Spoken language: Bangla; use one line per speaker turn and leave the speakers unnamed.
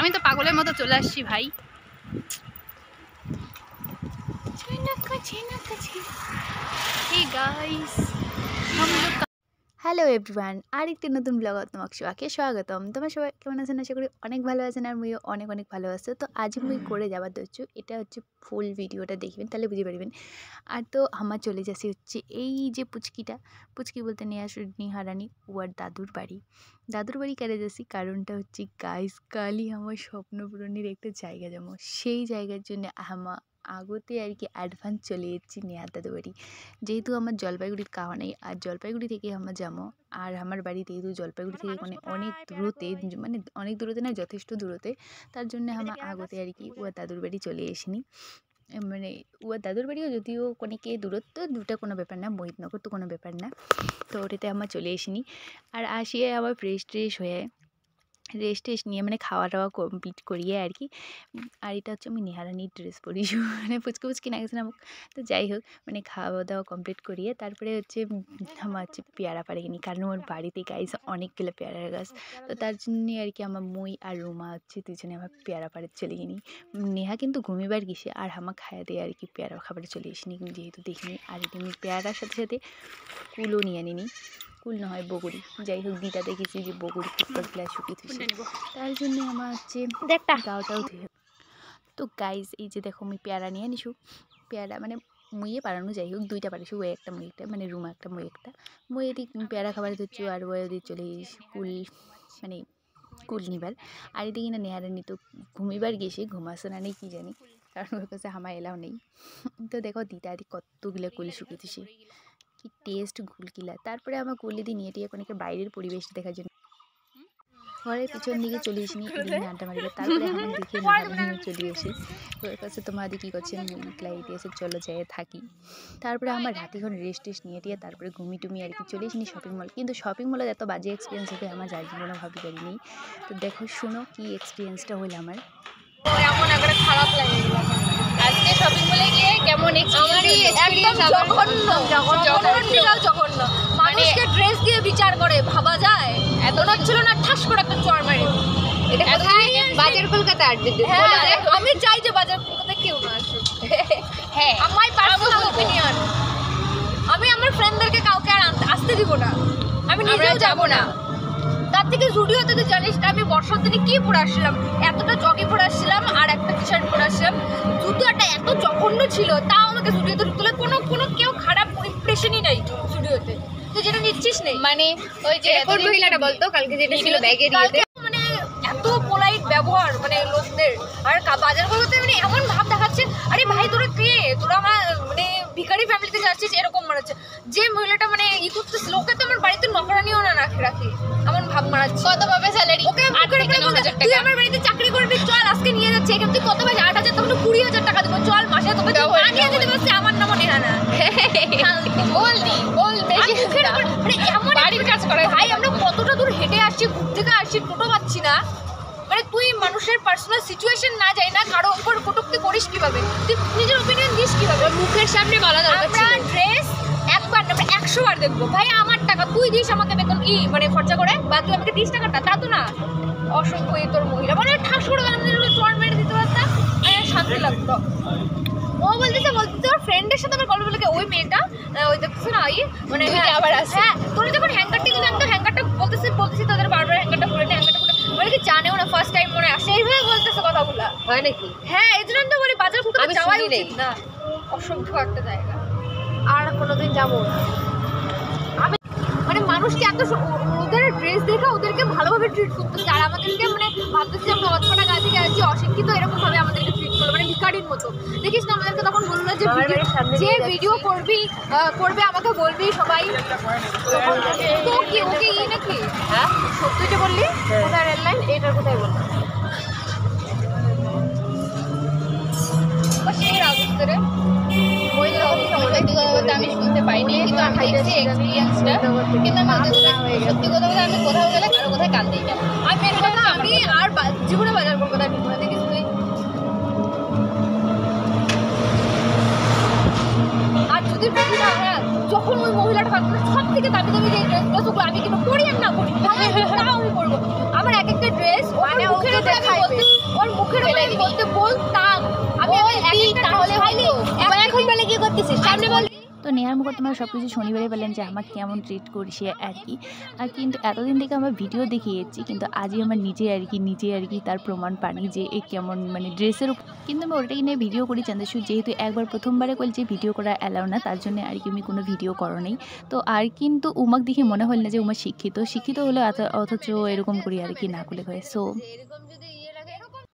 আমি তো পাগলের মতো চলে আসছি ভাই। হ্যালো এভরিওয়ান, আরেকটি নতুন ব্লগ তোমাকে সবাইকে স্বাগতম। তোমার সবাই কেমন আছেন? আশা করি অনেক ভালো আছেন, আর মুইও অনেক অনেক ভালো আছে। তো আজ মুই করে যাবার দচ্ছু, এটা হচ্ছে ফুল ভিডিওটা দেখবেন, তাহলে বুঝতে পারবেন। আর তো আমার চলে যাচ্ছি হচ্ছে এই যে পুচকি বলতে নিহারানি ওর দাদুর বাড়ি কেড়ে যাচ্ছি। কারণটা হচ্ছে গাইস, কালই আমার স্বপ্ন পূরণের একটা জায়গা যাবো, সেই জায়গার জন্য আমার আগতে আর কি অ্যাডভান্স চলে যাচ্ছি নেহার দাদু বাড়ি। যেহেতু আমার জলপাইগুড়ির খাওয়া নেই, আর জলপাইগুড়ি থেকে আমার যাবো, আর আমার বাড়ি যেহেতু জলপাইগুড়ি থেকে অনেক দূরতে, মানে অনেক দূরতে না, যথেষ্ট দূরতে। তার জন্য আমার আগতে আর কি ওর দাদুর বাড়ি চলে এসিনি। মানে ওর দাদুর বাড়িও যদিও অনেকে দূরত্ব, দুটা কোনো ব্যাপার না, মোহিতনগর তো কোনো ব্যাপার না। তো ওটাতে আমার চলে এসিনি। আর আসিয়ে আবার ফ্রেশ হয়ে রেস্ট নিয়ে মানে খাওয়া দাওয়া কমপ্লিট করিয়ে আর কি। আর এটা হচ্ছে আমি নেহারানির ড্রেস পরিস, মানে পুচকি না গেছে না। তো যাই হোক, মানে খাওয়া দাওয়া কমপ্লিট করিয়ে তারপরে হচ্ছে আমার হচ্ছে পেয়ারা পাড়িনি, কারণ ওর বাড়িতে গাইস অনেকগুলো পেয়ারার গাছ। তো তার জন্যে আর কি আমার মই আর রুমা হচ্ছে দুজনে আমার পেয়ারা পাড়ে চলে গিনি। নেহা কিন্তু ঘুমিবার গেছে, আর আমার খাওয়া দিয়ে আর কি পেয়ারা খাবারে চলে এসিনি, যেহেতু দেখিনি। আর এমনি পেয়ারার সাথে সাথে কুলও নিয়ে নিনি, কুল না হয় বগুড়ি, যাই হোক দিটা দেখেছি যে বগুড়ি কুকুরগুলা শুকিয়ে থুসে, তার জন্য আমার হচ্ছে গাওটাও ধুয়ে। তো গাইজ এই যে দেখো আমি পেয়ারা নিয়ে নিছু, পেয়ারা মানে মুইয়ে পারানো, যাই হোক দুইটা পারিছু, ওই একটা মই একটা, মানে রুমা একটা মই একটা। মই এদিক পেয়ারা খাবার ধরছু, আর ওই ওদিক চলে কুল, মানে কুল নিবার। আর এদিকে না নেহারানি তো ঘুমিবার গেছে, ঘুমাসো না নেই কি জানি, কারণ ওর কাছে আমার এলাও নেই। তো দেখো দিটা আদি কতগুলো কুল শুকিয়ে থুসে, কি টেস্ট গুলকিলা। তারপরে আমার গুলি দিয়ে নিয়ে টিয়ে অনেকে বাইরের পরিবেশ দেখার জন্য ঘরের পিছন দিকে চলে এসিনি, এদিকে আড্ডা মারিবে। তারপরে আমার দেখে নিয়ে চলে এসে ওর কাছে তোমার দিকে কী করছেন ক্লাইটে এসে চলো যাই থাকি। তারপরে আমার রাতিক্ষণ রেস্ট নিয়ে টিয়ে তারপরে ঘুমি আর কি চলে এসিনি শপিং মল। কিন্তু শপিং মলে এত বাজে এক্সপিরিয়েন্স হবে আমার যার জীবনে ভাবি পারিনি। তো দেখো শুনো কি এক্সপিরিয়েন্সটা হলো আমার।
এমন একটা খারাপ লাগে আজকে শপিং মলে গিয়ে, কেমন জঘন্য। মানুষকে ড্রেস দিয়ে বিচার করে ভাবা যায়? এত না ছিল না, ঠাস করে একটা চড় মারে। এটা বাজার কলকাতা আড্ডে। আমি চাই যে বাজার কলকাতা কেউ না আসুক। হ্যাঁ, আমার পার্সোনাল অপিনিয়ন। আমি আমার ফ্রেন্ডদেরকে কাউকে আর আসতে দিব না, আমি নিজেও যাবো না। তার থেকে জুডিওতে তো জানিস না আমি বর্ষার দিনে কি পরে আসছিলাম, এতটা জগে পরে আসছিলাম আর একটা টি শার্ট পরে আসছিলাম। জুতোটা এত জঘন্য ছিল, তাও আমাকে জুডিওতে ঢুকলে কোনো কেউ খারাপ ইমপ্রেশনই নাই জুডিওতে। তো যেটা নিচ্ছিস নেই, মানে ওই যে কোন মহিলাটা বলতো কালকে যেটা ছিল ব্যাগে দিতে, মানে এত পোলাইট ব্যবহার মানে লোকদের। আর বাজার করতে মানে এমন ভাব দেখাচ্ছে, আরে ভাই তোরা কে, তোরা আমার মানে ভিখারি ফ্যামিলিতে যাচ্ছিস, এরকম মনে হচ্ছে। যে মহিলাটা মানে ই করতেছিল, ওকে তো আমার বাড়িতে নকরানিও না রাখি এমন ভাব মারাচ্ছে। কত পাবে স্যালারি? ওকে তুই আমার বাড়িতে চাকরি করবি, চল আজকে নিয়ে যাচ্ছে। এখানে তুই কত পাবে? 8,000, তখন 20,000 টাকা দেবো, চল মাসে তোকে আনিয়ে দিতে পারছি। আমার নামও নেহানা। বল মানে এমন বাড়ির কাজ করে ভাই। আমরা কতটা দূর হেঁটে আসছি, ঘুর থেকে আসছি, টোটো পাচ্ছি না। মানে তুই মানুষের পার্সোনাল সিচুয়েশন না যাই না, কারো উপর কটূক্তি করিস কিভাবে? তুই নিজের ওপিনিয়ন দিস কিভাবে? মুখের সামনে বলা দরকার। আমরা ড্রেস একবার না 100 বার দেখবো। ভাই আমার টাকা, তুই দিস আমাকে বেতন মানে খরচা করে, বা তুই আমাকে দিস টাকাটা, তা তো না। অসংখ্য তোর মহিলা মানে ঠাস করে চড় মেরে দিতে পারতাম, শান্তি লাগতো। ও বলতেছে ওর ফ্রেন্ডের সাথে আমার গল্প বলে, ওই মেয়েটা ওই দেখছো না, ওই মানে আবার আসে। হ্যাঁ, তোরা যখন হ্যাঙ্গারটা দিলে আমি তো হ্যাঙ্গারটা বলতেছি তাদের বারবার হ্যাঙ্গারটা খুলে নে, হ্যাঙ্গারটা খুলে, মানে কি জানেও না, ফার্স্ট টাইম মনে আসে, এইভাবে বলতেছে কথাগুলা। হয় নাকি? হ্যাঁ, এই জন্য তো বলি বাজার খুলতে যাওয়াই উচিত না, অসভ্য একটা জায়গা। আর কোনোদিন যাবো না আমি। মানে মানুষকে এত ওদের ড্রেস দেখে ওদেরকে ভালোভাবে ট্রিট করতেছে, আর আমাদেরকে মানে ভাবতেছে আমরা অতটা গাছে গেছি অশিক্ষিত, এরকম ভাবে আমাদেরকে ট্রিট করলো, মানে ভিখারির মতো। দেখিস না আমাদেরকে তখন বললো যে ভিডিও করবে আমাকে বলবি সবাই। তো কি ওকে ই নাকি? হ্যাঁ, সত্যিটা বললি? কোথায় রেল লাইন, এটার কোথায় বললি? সেই রাজস্থানে আমি শুনতে পাইনি, কিন্তু আমি দেখছি এক্সপিরিয়েন্সটা। কিন্তু আমি সত্যি কথা বলে আমি কোথাও গেলে কারো কোথায় কান দিই না। আমি আর জীবনে বাজার কলকাতায় ঢুকবো না, দেখিস তুই। আর যদি যখন ওই মহিলাটা সব থেকে দামি দামি যে ড্রেসগুলো আমি কিন্তু পরি আর না পরি, তাও আমি পরবো। আমার এক একটা ড্রেস মানে ওকে দেখাইবে, বলতে বলতাম আমি তাহলে হয়তো এখন বলে কি করতেছিস সামনে বল।
তো নেহার মুখে তোমরা সব কিছু শনিবারে পেলেন যে আমাকে কেমন ট্রিট করছে আর কি। আর কিন্তু এতদিন থেকে আমরা ভিডিও দেখে এসেছি, কিন্তু আজই আমার নিজে আর কি তার প্রমাণ পানি যে এ কেমন মানে ড্রেসের উপর। কিন্তু আমি ওটাই নিয়ে ভিডিও করি চান্দেশু, যেহেতু একবার প্রথমবারে করছি ভিডিও করা অ্যালাউ না, তার জন্য আর কি আমি কোনো ভিডিও করো নেই। তো আর কিন্তু উমাক দেখে মনে হল না যে উমা শিক্ষিত হলেও অথচ এরকম করি আর কি না করলে হয়। সো
এরকম যদি